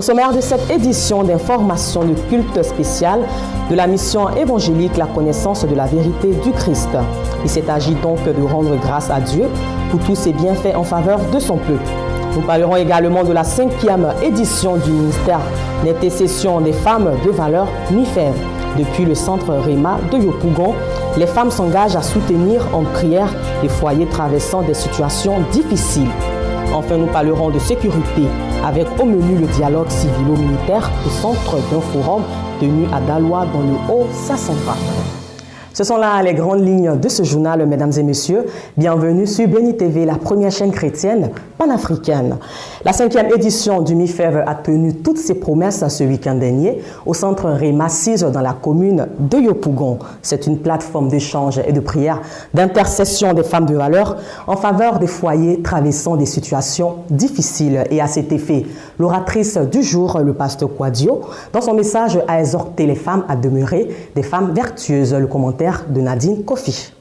sommaire de cette édition d'information de culte spécial de la mission évangélique La connaissance de la vérité du Christ. Il s'agit donc de rendre grâce à Dieu pour tous ses bienfaits en faveur de son peuple. Nous parlerons également de la 5e édition du ministère d'intercession des femmes de valeur MIFEV. Depuis le centre Réma de Yopougon, les femmes s'engagent à soutenir en prière les foyers traversant des situations difficiles. Enfin, nous parlerons de sécurité avec au menu le dialogue civilo-militaire au centre d'un forum tenu à Daloa dans le Haut-Sassandra. Ce sont là les grandes lignes de ce journal, mesdames et messieurs. Bienvenue sur Béni TV, la première chaîne chrétienne panafricaine. La 5e édition du MIFEV a tenu toutes ses promesses ce week-end dernier au centre Réma 6 dans la commune de Yopougon. C'est une plateforme d'échange et de prière, d'intercession des femmes de valeur en faveur des foyers traversant des situations difficiles. Et à cet effet, l'oratrice du jour, le pasteur Quadio, dans son message a exhorté les femmes à demeurer des femmes vertueuses. Le commentaire de Nadine Kofi.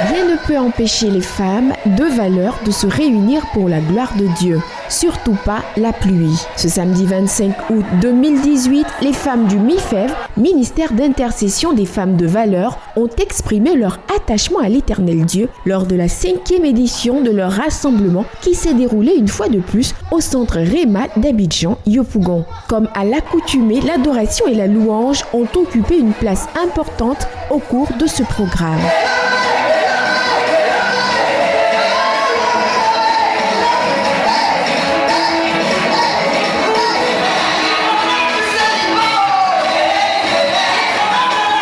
Rien ne peut empêcher les femmes de valeur de se réunir pour la gloire de Dieu, surtout pas la pluie. Ce samedi 25 août 2018, les femmes du MIFEV, ministère d'intercession des femmes de valeur, ont exprimé leur attachement à l'Éternel Dieu lors de la 5e édition de leur rassemblement qui s'est déroulé une fois de plus au centre Réma d'Abidjan, Yopougon. Comme à l'accoutumée, l'adoration et la louange ont occupé une place importante au cours de ce programme.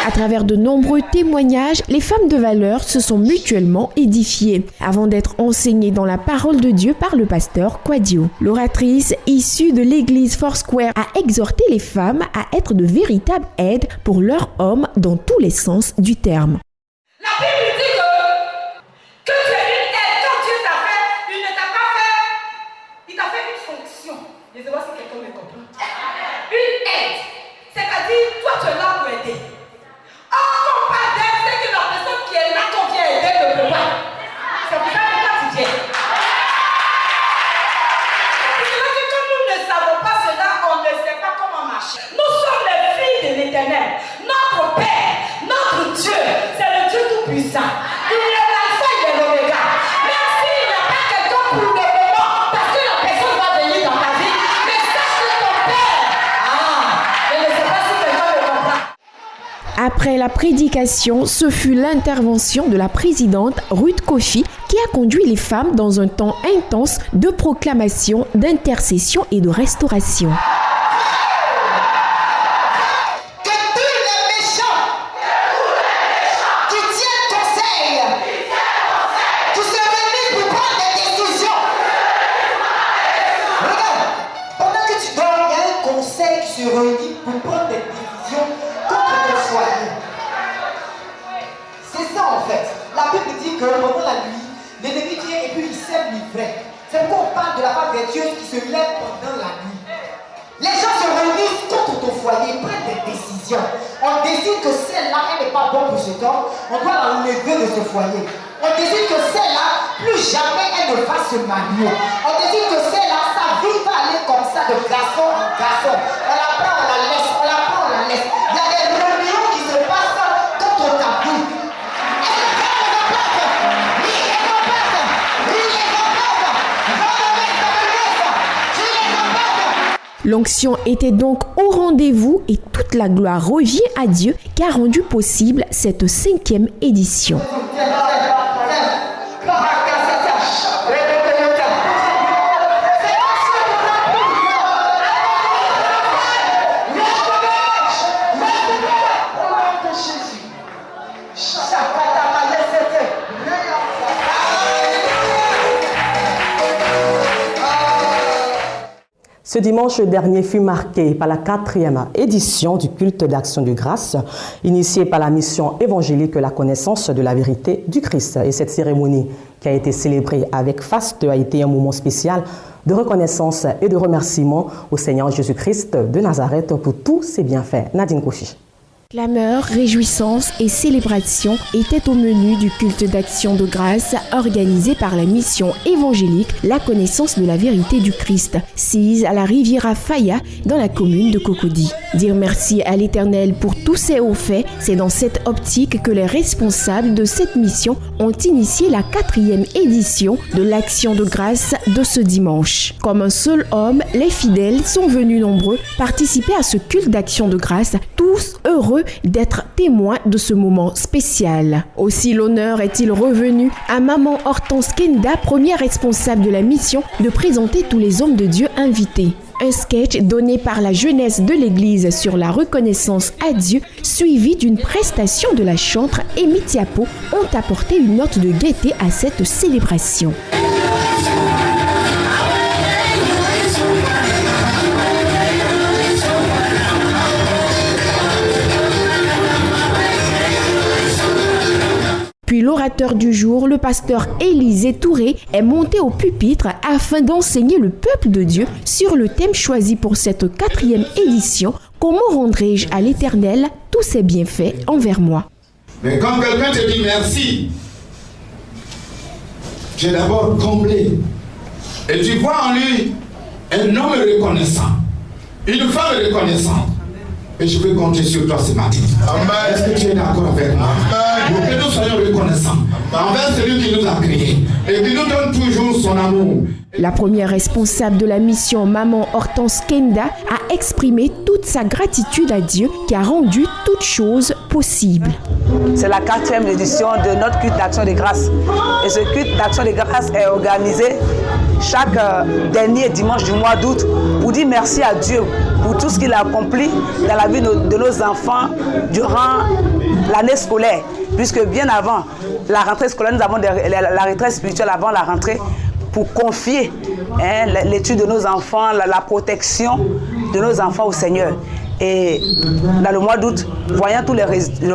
À travers de nombreux témoignages, les femmes de valeur se sont mutuellement édifiées avant d'être enseignées dans la parole de Dieu par le pasteur Quadio. L'oratrice issue de l'église Foursquare a exhorté les femmes à être de véritables aides pour leurs hommes dans tous les sens du terme. La Bible dit que tu es une aide. Quand Dieu t'a fait, il ne t'a pas fait. Il t'a fait une fonction. Je sais pas si quelqu'un me comprend. Une aide. C'est-à-dire, toi tu es là pour aider. Quand on parle d'aide, c'est que la personne qui est là qu'on vient aider ne peut pas. C'est pour ça que toi tu viens. C'est là que comme nous ne savons pas cela, on ne sait pas comment marcher. Nous sommes les filles de l'Éternel. Notre Père, notre Dieu, c'est le Dieu tout-puissant. Il est l'alpha et l'oméga. Même s'il n'y a pas quelqu'un pour le moment, parce que la personne va venir dans ta vie, mais sache que ton Père. Je ne sais pas si quelqu'un me comprend. Après la prédication, ce fut l'intervention de la présidente Ruth Kofi qui a conduit les femmes dans un temps intense de proclamation, d'intercession et de restauration. Pendant la nuit, l'ennemi vient et puis il sème l'ivraie. C'est pourquoi on parle de la femme vertueuse qui se lève pendant la nuit. Les gens se réunissent contre ton foyer, prennent des décisions. On décide que celle-là, elle n'est pas bonne pour cet homme, on doit l'enlever de ce foyer. On décide que celle-là, plus jamais elle ne va se marier. On décide que celle-là, sa vie va aller comme ça de garçon en garçon. On la prend, on la laisse, on la prend, on la laisse. Il y a des réunions qui se passent contre ta vie. L'onction était donc au rendez-vous et toute la gloire revient à Dieu qui a rendu possible cette 5e édition. Ce dimanche dernier fut marqué par la 4e édition du culte d'action de grâce, initié par la mission évangélique La connaissance de la vérité du Christ. Et cette cérémonie qui a été célébrée avec faste a été un moment spécial de reconnaissance et de remerciement au Seigneur Jésus-Christ de Nazareth pour tous ses bienfaits. Nadine Kofi. Clameurs, réjouissances et célébrations étaient au menu du culte d'action de grâce organisé par la mission évangélique La Connaissance de la Vérité du Christ, sise à la Riviera Faya dans la commune de Cocody. Dire merci à l'Éternel pour tous ces hauts faits, c'est dans cette optique que les responsables de cette mission ont initié la 4e édition de l'Action de grâce de ce dimanche. Comme un seul homme, les fidèles sont venus nombreux participer à ce culte d'action de grâce, tous heureux d'être témoins de ce moment spécial. Aussi l'honneur est-il revenu à Maman Hortense Kenda, première responsable de la mission, de présenter tous les hommes de Dieu invités. Un sketch donné par la jeunesse de l'église sur la reconnaissance à Dieu, suivi d'une prestation de la chantre Amy Tiapo, ont apporté une note de gaieté à cette célébration. Puis l'orateur du jour, le pasteur Élisée Touré, est monté au pupitre afin d'enseigner le peuple de Dieu sur le thème choisi pour cette 4e édition, « Comment rendrai-je à l'Éternel tous ses bienfaits envers moi ?» Mais quand quelqu'un te dit merci, tu es d'abord comblé. Et tu vois en lui un homme reconnaissant, une femme reconnaissante. Et je veux compter sur toi ce matin. Amen. Est-ce que tu es d'accord avec moi? Pour que nous soyons reconnaissants envers celui qui nous a créés et qui nous donne toujours son amour. La première responsable de la mission, Maman Hortense Kenda, a exprimé toute sa gratitude à Dieu qui a rendu toutes choses possibles. C'est la 4e édition de notre culte d'action de grâce. Et ce culte d'action de grâce est organisé chaque dernier dimanche du mois d'août pour dire merci à Dieu pour tout ce qu'il a accompli dans la vie de nos enfants durant l'année scolaire. Puisque bien avant la rentrée scolaire, nous avons la retraite spirituelle avant la rentrée pour confier l'étude de nos enfants, la protection de nos enfants au Seigneur. Et dans le mois d'août, voyant tous les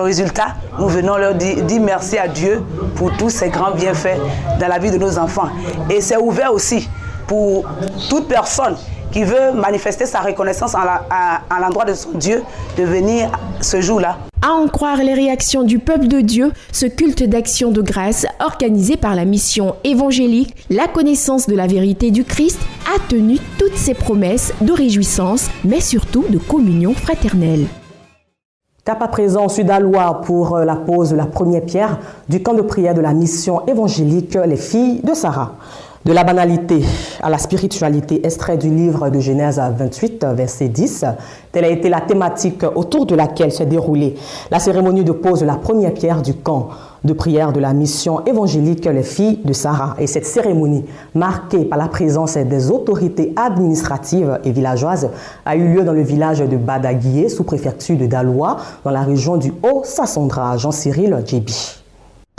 résultats, nous venons leur dire merci à Dieu pour tous ces grands bienfaits dans la vie de nos enfants. Et c'est ouvert aussi pour toute personne qui veut manifester sa reconnaissance à l'endroit de son Dieu, de venir ce jour-là. À en croire les réactions du peuple de Dieu, ce culte d'action de grâce organisé par la mission évangélique La Connaissance de la Vérité du Christ a tenu toutes ses promesses de réjouissance, mais surtout de communion fraternelle. Cap à présent au Sud-Alois pour la pose de la première pierre du camp de prière de la mission évangélique Les Filles de Sarah. De la banalité à la spiritualité, extrait du livre de Genèse 28, verset 10. Telle a été la thématique autour de laquelle s'est déroulée la cérémonie de pose de la première pierre du camp de prière de la mission évangélique Les Filles de Sarah. Et cette cérémonie, marquée par la présence des autorités administratives et villageoises, a eu lieu dans le village de Badaguié, sous-préfecture de Daloa, dans la région du Haut-Sassandra. Jean-Cyril Djebi.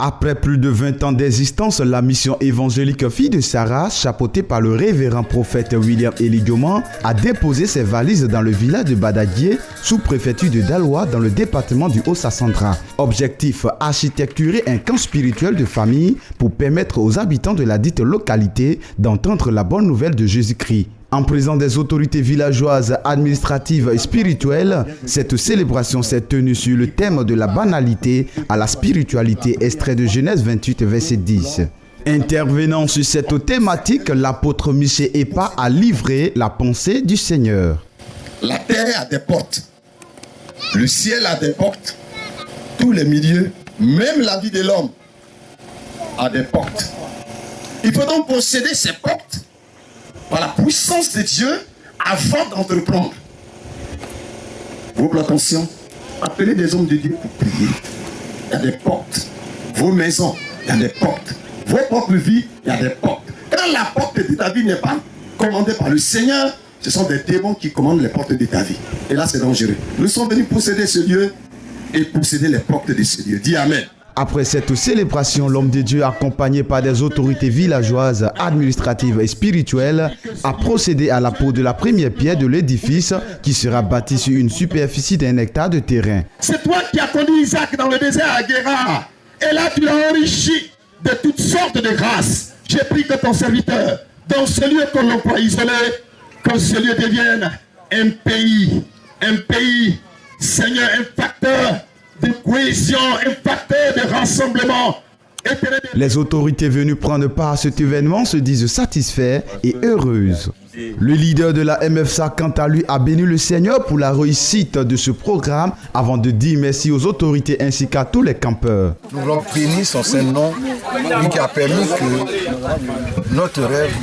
Après plus de 20 ans d'existence, la mission évangélique Filles de Sarah, chapeautée par le révérend prophète William Eligioman, a déposé ses valises dans le village de Badaguié, sous-préfecture de Daloa, dans le département du Haut-Sassandra. Objectif, architecturer un camp spirituel de famille pour permettre aux habitants de la dite localité d'entendre la bonne nouvelle de Jésus-Christ. En présence des autorités villageoises, administratives et spirituelles, cette célébration s'est tenue sur le thème de la banalité à la spiritualité, extrait de Genèse 28, verset 10. Intervenant sur cette thématique, l'apôtre Michel Epa a livré la pensée du Seigneur. La terre a des portes, le ciel a des portes, tous les milieux, même la vie de l'homme a des portes. Il faut donc posséder ces portes par la puissance de Dieu avant d'entreprendre. Vos attention, appelez des hommes de Dieu pour prier. Il y a des portes. Vos maisons, il y a des portes. Vos propres vies, il y a des portes. Quand la porte de ta vie n'est pas commandée par le Seigneur, ce sont des démons qui commandent les portes de ta vie. Et là, c'est dangereux. Nous sommes venus posséder ce lieu et posséder les portes de ce lieu. Dis Amen. Après cette célébration, l'homme de Dieu, accompagné par des autorités villageoises, administratives et spirituelles, a procédé à la pose de la première pierre de l'édifice qui sera bâti sur une superficie d'1 hectare de terrain. C'est toi qui as conduit Isaac dans le désert à Guérard. Et là, tu l'as enrichi de toutes sortes de grâces. J'ai pris que ton serviteur, dans ce lieu qu'on l'emploie isolé, que ce lieu devienne un pays Seigneur, un facteur de cohésion, un facteur de rassemblement. Les autorités venues prendre part à cet événement se disent satisfaits et heureuses. Le leader de la MFSA, quant à lui, a béni le Seigneur pour la réussite de ce programme avant de dire merci aux autorités ainsi qu'à tous les campeurs. Nous voulons bénir son Saint-Nom, lui qui a permis que notre rêve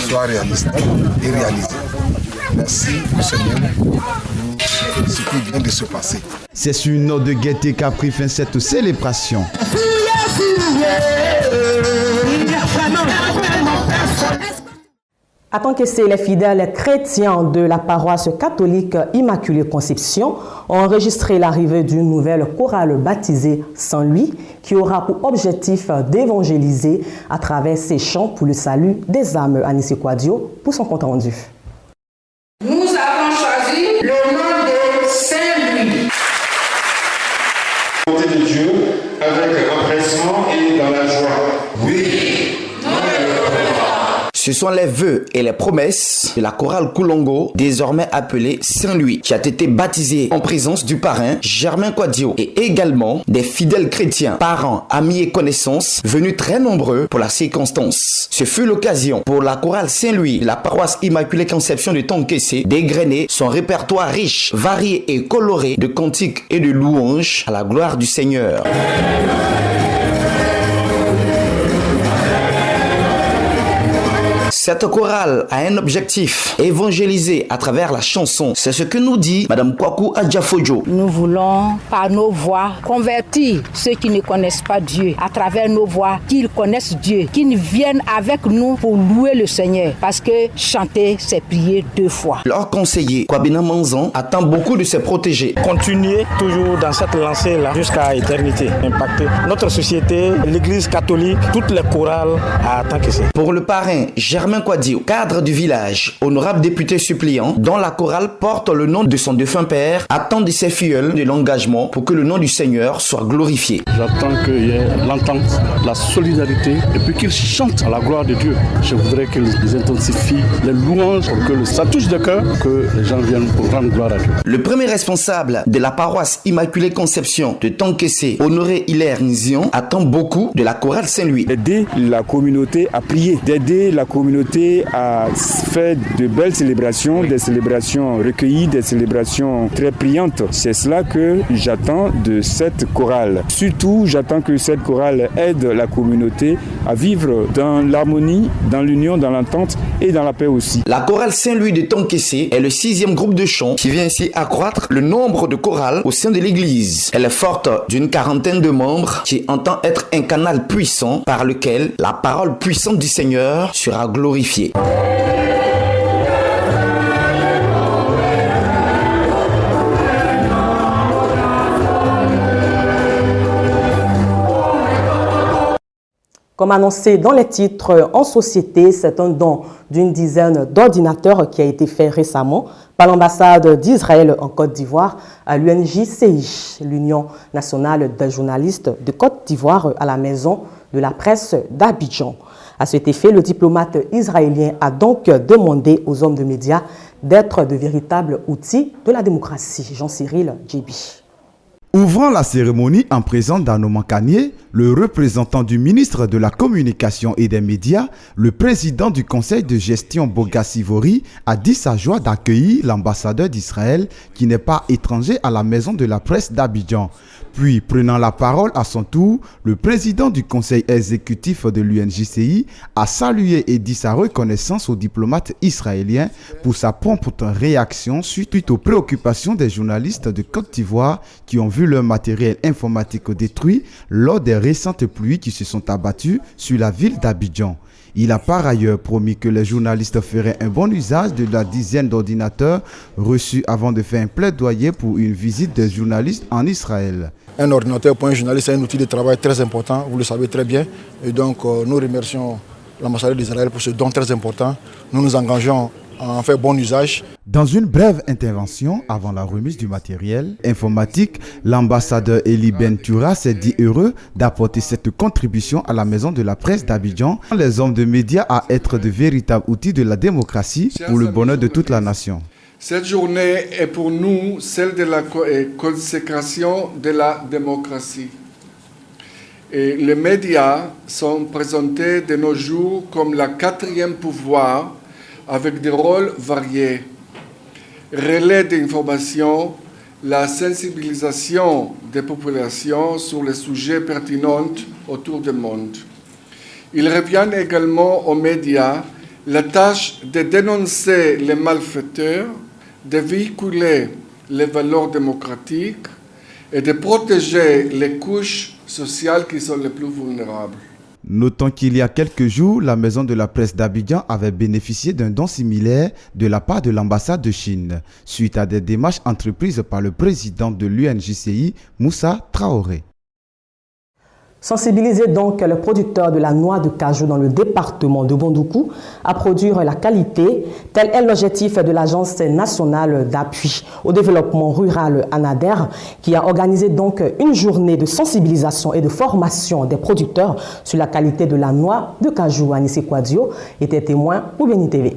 soit réaliste et réalisé. Merci, le Seigneur, pour ce qui vient de se passer. C'est sur une note de gaieté qu'a pris fin cette célébration. À Tanquessé, les fidèles chrétiens de la paroisse catholique Immaculée Conception ont enregistré l'arrivée d'une nouvelle chorale baptisée Saint-Louis qui aura pour objectif d'évangéliser à travers ses chants pour le salut des âmes. Anissé Quadio pour son compte rendu. Nous avons choisi le nom de Saint-Louis. Bonté de Dieu avec empressement et dans la joie. Oui. Ce sont les vœux et les promesses de la chorale Koulongo, désormais appelée Saint-Louis, qui a été baptisée en présence du parrain Germain Quadio et également des fidèles chrétiens, parents, amis et connaissances venus très nombreux pour la circonstance. Ce fut l'occasion pour la chorale Saint-Louis de la paroisse Immaculée Conception de Tanquessé d'égrener son répertoire riche, varié et coloré de cantiques et de louanges à la gloire du Seigneur. Cette chorale a un objectif, évangéliser à travers la chanson. C'est ce que nous dit Madame Kwaku Adjafojo. Nous voulons, par nos voix, convertir ceux qui ne connaissent pas Dieu, à travers nos voix, qu'ils connaissent Dieu, qu'ils viennent avec nous pour louer le Seigneur. Parce que chanter, c'est prier 2 fois. Leur conseiller, Kwabena Manzan, attend beaucoup de ses protégés. Continuer toujours dans cette lancée-là jusqu'à éternité. Impacter notre société, l'église catholique, toutes les chorales à Tanquessé. Pour le parrain Germain Quadio, cadre du village, honorable député suppléant, dont la chorale porte le nom de son défunt père, attend de ses filleuls de l'engagement pour que le nom du Seigneur soit glorifié. J'attends qu'il y ait l'entente, la solidarité et puis qu'ils chantent à la gloire de Dieu. Je voudrais qu'ils intensifient les louanges pour que ça touche de cœur, que les gens viennent pour rendre gloire à Dieu. Le premier responsable de la paroisse Immaculée Conception de Tanquessé, Honoré Hilaire Nizion, attend beaucoup de la chorale Saint-Louis. Aider la communauté à prier, d'aider la communauté à faire de belles célébrations, des célébrations recueillies, des célébrations très priantes. C'est cela que j'attends de cette chorale. Surtout, j'attends que cette chorale aide la communauté à vivre dans l'harmonie, dans l'union, dans l'entente et dans la paix aussi. La chorale Saint-Louis de Tanquessé est le 6e groupe de chants qui vient ainsi accroître le nombre de chorales au sein de l'église. Elle est forte d'une 40aine de membres qui entend être un canal puissant par lequel la parole puissante du Seigneur sera glorifiée. Comme annoncé dans les titres en société, c'est un don d'une dizaine d'ordinateurs qui a été fait récemment par l'ambassade d'Israël en Côte d'Ivoire à l'UNJCI, l'Union nationale des journalistes de Côte d'Ivoire, à la maison de la presse d'Abidjan. À cet effet, le diplomate israélien a donc demandé aux hommes de médias d'être de véritables outils de la démocratie. Jean-Cyril Djebi. Ouvrant la cérémonie en présence d'Anoman Kanye, le représentant du ministre de la Communication et des Médias, le président du conseil de gestion Boga Sivori, a dit sa joie d'accueillir l'ambassadeur d'Israël qui n'est pas étranger à la maison de la presse d'Abidjan. Puis, prenant la parole à son tour, le président du conseil exécutif de l'UNJCI a salué et dit sa reconnaissance au diplomate israélien pour sa prompte réaction suite aux préoccupations des journalistes de Côte d'Ivoire qui ont vu leur matériel informatique détruit lors des récentes pluies qui se sont abattues sur la ville d'Abidjan. Il a par ailleurs promis que les journalistes feraient un bon usage de la dizaine d'ordinateurs reçus avant de faire un plaidoyer pour une visite des journalistes en Israël. Un ordinateur pour un journaliste est un outil de travail très important, vous le savez très bien. Et donc nous remercions l'ambassadeur d'Israël pour ce don très important. Nous nous engageons à en faire bon usage. Dans une brève intervention avant la remise du matériel informatique, l'ambassadeur Eli Bentura s'est dit heureux d'apporter cette contribution à la maison de la presse d'Abidjan, les hommes de médias à être de véritables outils de la démocratie pour le bonheur de toute la nation. Cette journée est pour nous celle de la consécration de la démocratie. Et les médias sont présentés de nos jours comme le quatrième pouvoir avec des rôles variés. Relais d'information, la sensibilisation des populations sur les sujets pertinents autour du monde. Il revient également aux médias la tâche de dénoncer les malfaiteurs, de véhiculer les valeurs démocratiques et de protéger les couches sociales qui sont les plus vulnérables. Notons qu'il y a quelques jours, la maison de la presse d'Abidjan avait bénéficié d'un don similaire de la part de l'ambassade de Chine, suite à des démarches entreprises par le président de l'UNJCI, Moussa Traoré. Sensibiliser donc le producteur de la noix de cajou dans le département de Bondoukou à produire la qualité, tel est l'objectif de l'Agence nationale d'appui au développement rural ANADER, qui a organisé donc une journée de sensibilisation et de formation des producteurs sur la qualité de la noix de cajou. Anissé Kouadio était témoin pour Béni TV.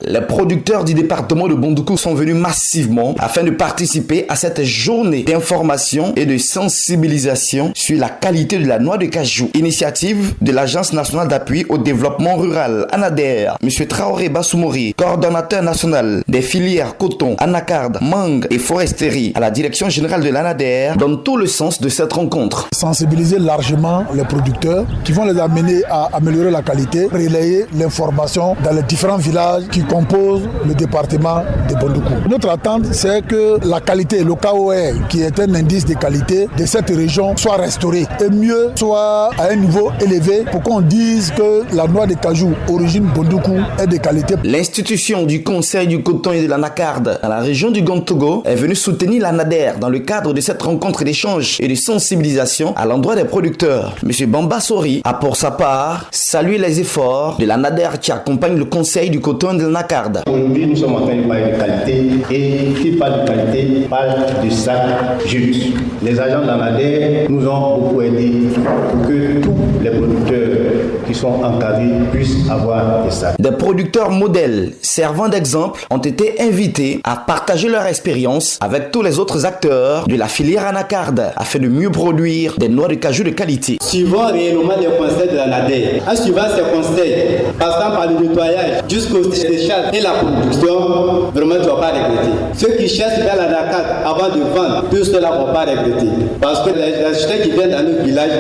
Les producteurs du département de Bondoukou sont venus massivement afin de participer à cette journée d'information et de sensibilisation sur la qualité de la noix de cajou. Initiative de l'Agence nationale d'appui au développement rural, ANADER. M. Traoré Bassoumori, coordonnateur national des filières coton, anacarde, mangue et foresterie à la direction générale de l'ANADER, donne tout le sens de cette rencontre. Sensibiliser largement les producteurs qui vont les amener à améliorer la qualité, relayer l'information dans les différents villages qui compose le département de Bondoukou. Notre attente, c'est que la qualité, le KOR, qui est un indice de qualité de cette région, soit restauré et mieux, soit à un niveau élevé pour qu'on dise que la noix de cajou origine Bondoukou est de qualité. L'institution du Conseil du coton et de l'anacarde dans la région du Grand-Togo est venue soutenir l'ANADER dans le cadre de cette rencontre d'échange et de sensibilisation à l'endroit des producteurs. M. Bamba Sori a pour sa part salué les efforts de l'ANADER qui accompagne le Conseil du coton et de l'anacarde. Aujourd'hui, nous sommes en train de parler de qualité et qui parle de qualité parle de sac juste. Les agents de l'ANADER nous ont beaucoup aidé pour que tous les producteurs qui sont encadrés puissent avoir des sacs. Des producteurs modèles servant d'exemple ont été invités à partager leur expérience avec tous les autres acteurs de la filière anacarde afin de mieux produire des noix de cajou de qualité. Suivant réellement les conseils de l'ANADER, en suivant ces conseils, passant par le nettoyage jusqu'au séchage et la production, vraiment tu ne vas pas regretter. Ceux qui cherchent vers l'anacarde avant de vendre, tous ceux-là ne vont pas regretter. Parce que les acheteurs qui viennent dans notre village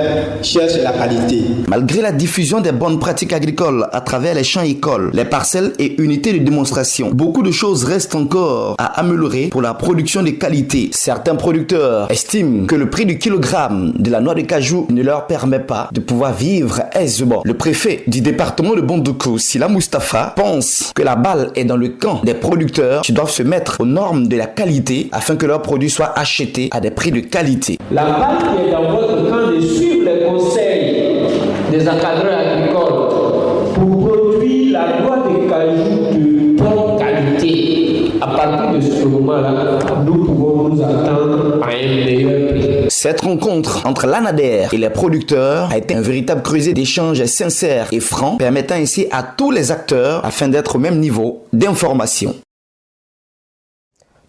cherchent la qualité. Malgré la diffusion des bonnes pratiques agricoles à travers les champs écoles, les parcelles et unités de démonstration, beaucoup de choses restent encore à améliorer pour la production de qualité. Certains producteurs estiment que le prix du kilogramme de la noix de cajou ne leur permet pas de pouvoir vivre aisément. Le préfet du département de Bondoukou, Sila Mustafa, pense que la balle est dans le camp des producteurs qui doivent se mettre aux normes de la qualité afin que leurs produits soient achetés à des prix de qualité. La balle qui est dans votre camp de suivre les conseils des encadreurs agricoles pour produire la noix de cajou de bonne qualité. À partir de ce moment-là, nous pouvons nous attendre à un meilleur prix. Cette rencontre entre l'ANADER et les producteurs a été un véritable creuset d'échanges sincères et francs, permettant ainsi à tous les acteurs afin d'être au même niveau d'information.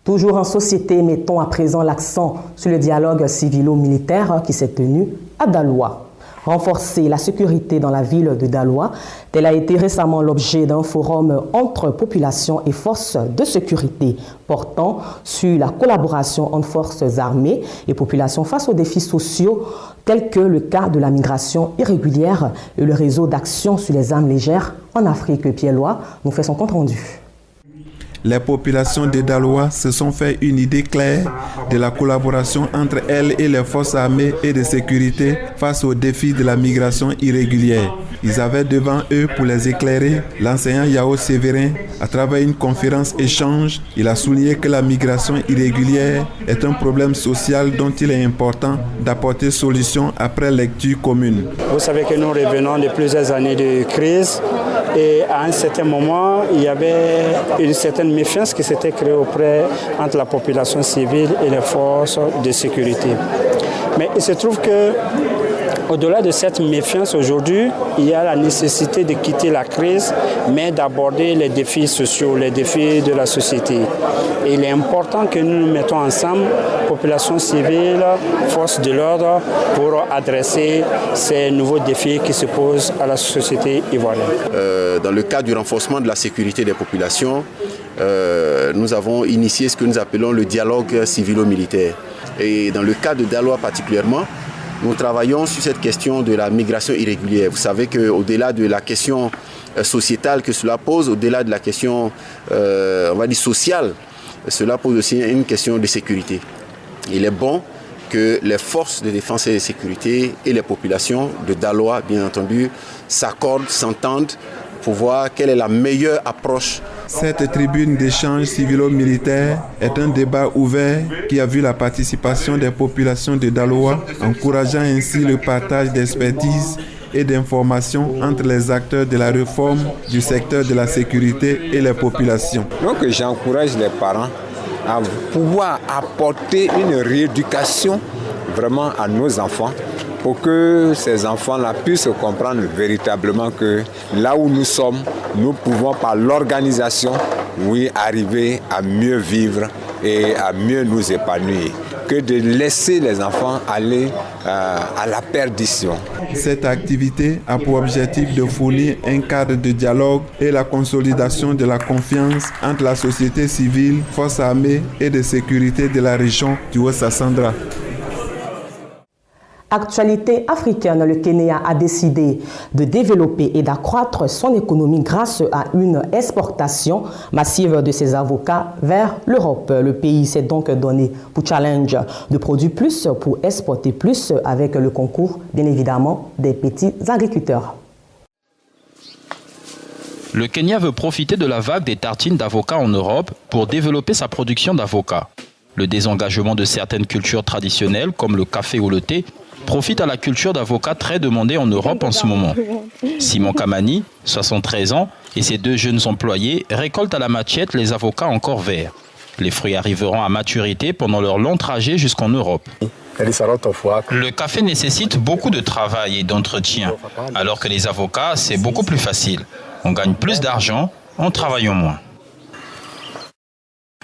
Toujours en société, mettons à présent l'accent sur le dialogue civilo-militaire qui s'est tenu à Daloa. Renforcer la sécurité dans la ville de Daloa, tel a été récemment l'objet d'un forum entre population et forces de sécurité portant sur la collaboration entre forces armées et populations face aux défis sociaux tels que le cas de la migration irrégulière et le réseau d'action sur les armes légères en Afrique. Pierre-Lois nous fait son compte rendu. Les populations de Daloa se sont fait une idée claire de la collaboration entre elles et les forces armées et de sécurité face aux défis de la migration irrégulière. Ils avaient devant eux, pour les éclairer, l'enseignant Yao Sévérin. À travers une conférence échange, il a souligné que la migration irrégulière est un problème social dont il est important d'apporter solution après lecture commune. Vous savez que nous revenons de plusieurs années de crise et à un certain moment, il y avait une certaine méfiance qui s'était créée entre la population civile et les forces de sécurité. Mais il se trouve que Au-delà de cette méfiance aujourd'hui, il y a la nécessité de quitter la crise, mais d'aborder les défis sociaux, les défis de la société. Et il est important que nous nous mettons ensemble, population civile, forces de l'ordre, pour adresser ces nouveaux défis qui se posent à la société ivoirienne. Dans le cadre du renforcement de la sécurité des populations, nous avons initié ce que nous appelons le dialogue civilo-militaire. Et dans le cas de Daloa particulièrement, nous travaillons sur cette question de la migration irrégulière. Vous savez qu'au-delà de la question sociétale que cela pose, au-delà de la question on va dire sociale, cela pose aussi une question de sécurité. Il est bon que les forces de défense et de sécurité et les populations de Daloa, bien entendu, s'accordent, s'entendent pour voir quelle est la meilleure approche. Cette tribune d'échange civilo-militaire est un débat ouvert qui a vu la participation des populations de Daloa, encourageant ainsi le partage d'expertise et d'informations entre les acteurs de la réforme du secteur de la sécurité et les populations. Donc j'encourage les parents à pouvoir apporter une rééducation vraiment à nos enfants pour que ces enfants-là puissent comprendre véritablement que là où nous sommes, nous pouvons par l'organisation, oui, arriver à mieux vivre et à mieux nous épanouir, que de laisser les enfants aller à la perdition. Cette activité a pour objectif de fournir un cadre de dialogue et la consolidation de la confiance entre la société civile, forces armées et de sécurité de la région du Haut-Sassandra. Actualité africaine, le Kenya a décidé de développer et d'accroître son économie grâce à une exportation massive de ses avocats vers l'Europe. Le pays s'est donc donné pour challenge de produire plus pour exporter plus avec le concours, bien évidemment, des petits agriculteurs. Le Kenya veut profiter de la vague des tartines d'avocats en Europe pour développer sa production d'avocats. Le désengagement de certaines cultures traditionnelles comme le café ou le thé profite à la culture d'avocats très demandée en Europe en ce moment. Simon Kamani, 73 ans, et ses deux jeunes employés récoltent à la machette les avocats encore verts. Les fruits arriveront à maturité pendant leur long trajet jusqu'en Europe. Le café nécessite beaucoup de travail et d'entretien, alors que les avocats, c'est beaucoup plus facile. On gagne plus d'argent en travaillant moins.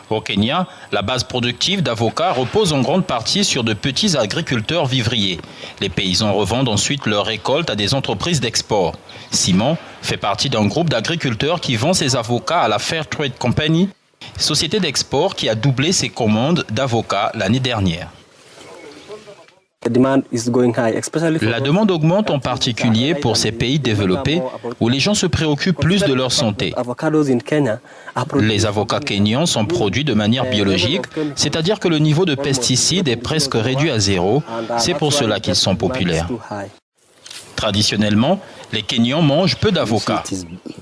Au Kenya, la base productive d'avocats repose en grande partie sur de petits agriculteurs vivriers. Les paysans revendent ensuite leurs récoltes à des entreprises d'export. Simon fait partie d'un groupe d'agriculteurs qui vend ses avocats à la Fair Trade Company, société d'export qui a doublé ses commandes d'avocats l'année dernière. La demande augmente en particulier pour ces pays développés où les gens se préoccupent plus de leur santé. Les avocats kenyans sont produits de manière biologique, c'est-à-dire que le niveau de pesticides est presque réduit à zéro. C'est pour cela qu'ils sont populaires. Traditionnellement, les Kenyans mangent peu d'avocats.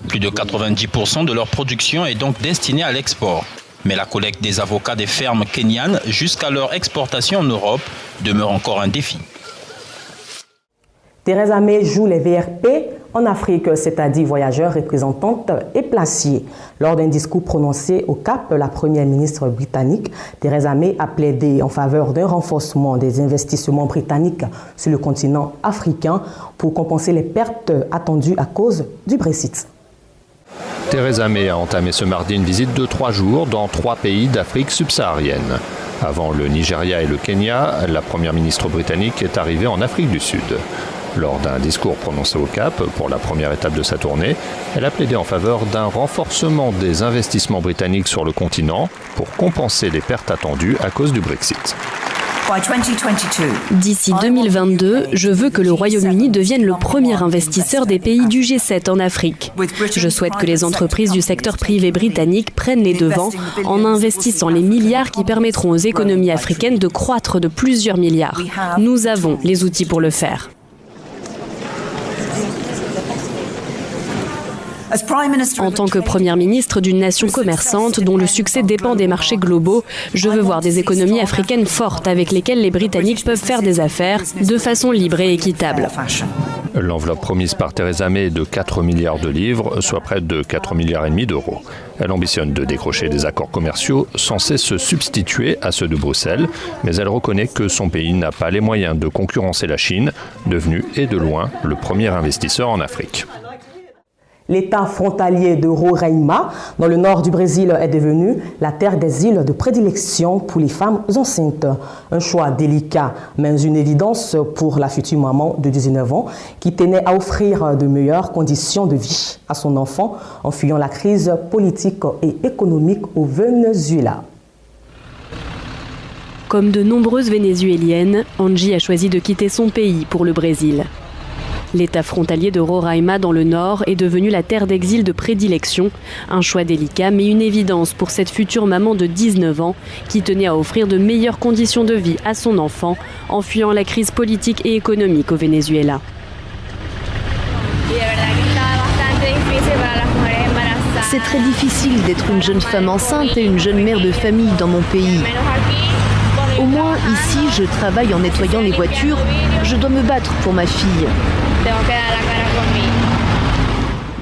Plus de 90% de leur production est donc destinée à l'export. Mais la collecte des avocats des fermes kenyanes jusqu'à leur exportation en Europe demeure encore un défi. Theresa May joue les VRP en Afrique, c'est-à-dire voyageurs, représentantes et placiers. Lors d'un discours prononcé au Cap, la première ministre britannique, Theresa May, a plaidé en faveur d'un renforcement des investissements britanniques sur le continent africain pour compenser les pertes attendues à cause du Brexit. Theresa May a entamé ce mardi une visite de 3 jours dans 3 pays d'Afrique subsaharienne. Avant le Nigeria et le Kenya, la première ministre britannique est arrivée en Afrique du Sud. Lors d'un discours prononcé au Cap pour la première étape de sa tournée, elle a plaidé en faveur d'un renforcement des investissements britanniques sur le continent pour compenser les pertes attendues à cause du Brexit. D'ici 2022, je veux que le Royaume-Uni devienne le premier investisseur des pays du G7 en Afrique. Je souhaite que les entreprises du secteur privé britannique prennent les devants en investissant les milliards qui permettront aux économies africaines de croître de plusieurs milliards. Nous avons les outils pour le faire. En tant que première ministre d'une nation commerçante dont le succès dépend des marchés globaux, je veux voir des économies africaines fortes avec lesquelles les Britanniques peuvent faire des affaires de façon libre et équitable. L'enveloppe promise par Theresa May est de 4 milliards de livres, soit près de 4,5 milliards d'euros. Elle ambitionne de décrocher des accords commerciaux censés se substituer à ceux de Bruxelles, mais elle reconnaît que son pays n'a pas les moyens de concurrencer la Chine, devenue et de loin le premier investisseur en Afrique. L'État frontalier de Roraima, dans le nord du Brésil, est devenu la terre des îles de prédilection pour les femmes enceintes. Un choix délicat, mais une évidence pour la future maman de 19 ans qui tenait à offrir de meilleures conditions de vie à son enfant en fuyant la crise politique et économique au Venezuela. Comme de nombreuses Vénézuéliennes, Angie a choisi de quitter son pays pour le Brésil. L'État frontalier de Roraima dans le nord est devenu la terre d'exil de prédilection. Un choix délicat mais une évidence pour cette future maman de 19 ans qui tenait à offrir de meilleures conditions de vie à son enfant en fuyant la crise politique et économique au Venezuela. C'est très difficile d'être une jeune femme enceinte et une jeune mère de famille dans mon pays. Au moins, ici, je travaille en nettoyant les voitures. Je dois me battre pour ma fille.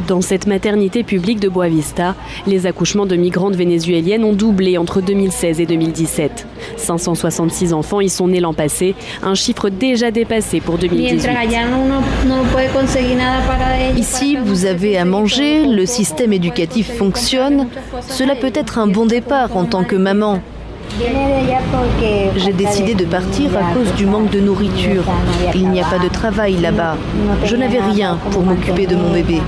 Dans cette maternité publique de Boavista, les accouchements de migrantes vénézuéliennes ont doublé entre 2016 et 2017. 566 enfants y sont nés l'an passé, un chiffre déjà dépassé pour 2018. Ici, vous avez à manger, le système éducatif fonctionne. Cela peut être un bon départ en tant que maman. J'ai décidé de partir à cause du manque de nourriture. Il n'y a pas de travail là-bas. Je n'avais rien pour m'occuper de mon bébé.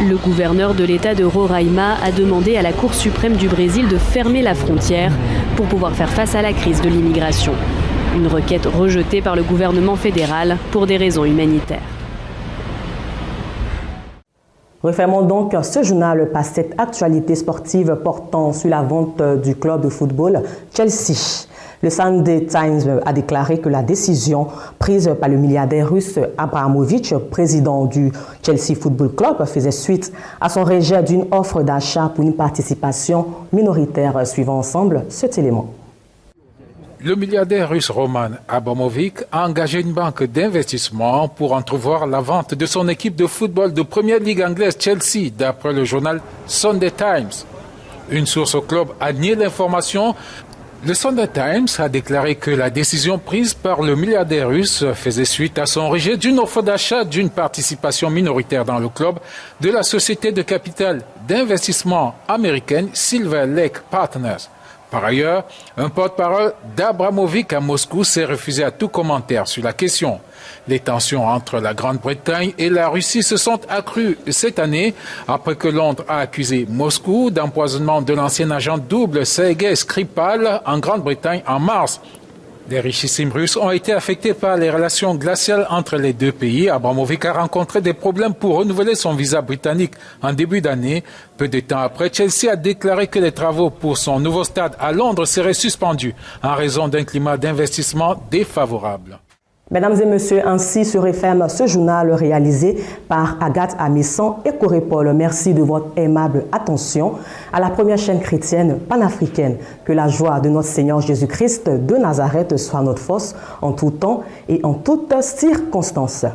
Le gouverneur de l'État de Roraima a demandé à la Cour suprême du Brésil de fermer la frontière pour pouvoir faire face à la crise de l'immigration. Une requête rejetée par le gouvernement fédéral pour des raisons humanitaires. Refermons donc ce journal par cette actualité sportive portant sur la vente du club de football Chelsea. Le Sunday Times a déclaré que la décision prise par le milliardaire russe Abramovich, président du Chelsea Football Club, faisait suite à son rejet d'une offre d'achat pour une participation minoritaire. Suivons ensemble cet élément. Le milliardaire russe Roman Abramovich a engagé une banque d'investissement pour entrevoir la vente de son équipe de football de première ligue anglaise Chelsea, d'après le journal Sunday Times. Une source au club a nié l'information. Le Sunday Times a déclaré que la décision prise par le milliardaire russe faisait suite à son rejet d'une offre d'achat d'une participation minoritaire dans le club de la société de capital d'investissement américaine Silver Lake Partners. Par ailleurs, un porte-parole d'Abramovich à Moscou s'est refusé à tout commentaire sur la question. Les tensions entre la Grande-Bretagne et la Russie se sont accrues cette année après que Londres a accusé Moscou d'empoisonnement de l'ancien agent double Sergei Skripal en Grande-Bretagne en mars. Les richissimes Russes ont été affectés par les relations glaciales entre les deux pays. Abramovich a rencontré des problèmes pour renouveler son visa britannique en début d'année. Peu de temps après, Chelsea a déclaré que les travaux pour son nouveau stade à Londres seraient suspendus en raison d'un climat d'investissement défavorable. Mesdames et messieurs, ainsi se referme ce journal réalisé par Agathe Amissan et Corépol. Merci de votre aimable attention à la première chaîne chrétienne panafricaine. Que la joie de notre Seigneur Jésus-Christ de Nazareth soit notre force en tout temps et en toutes circonstances.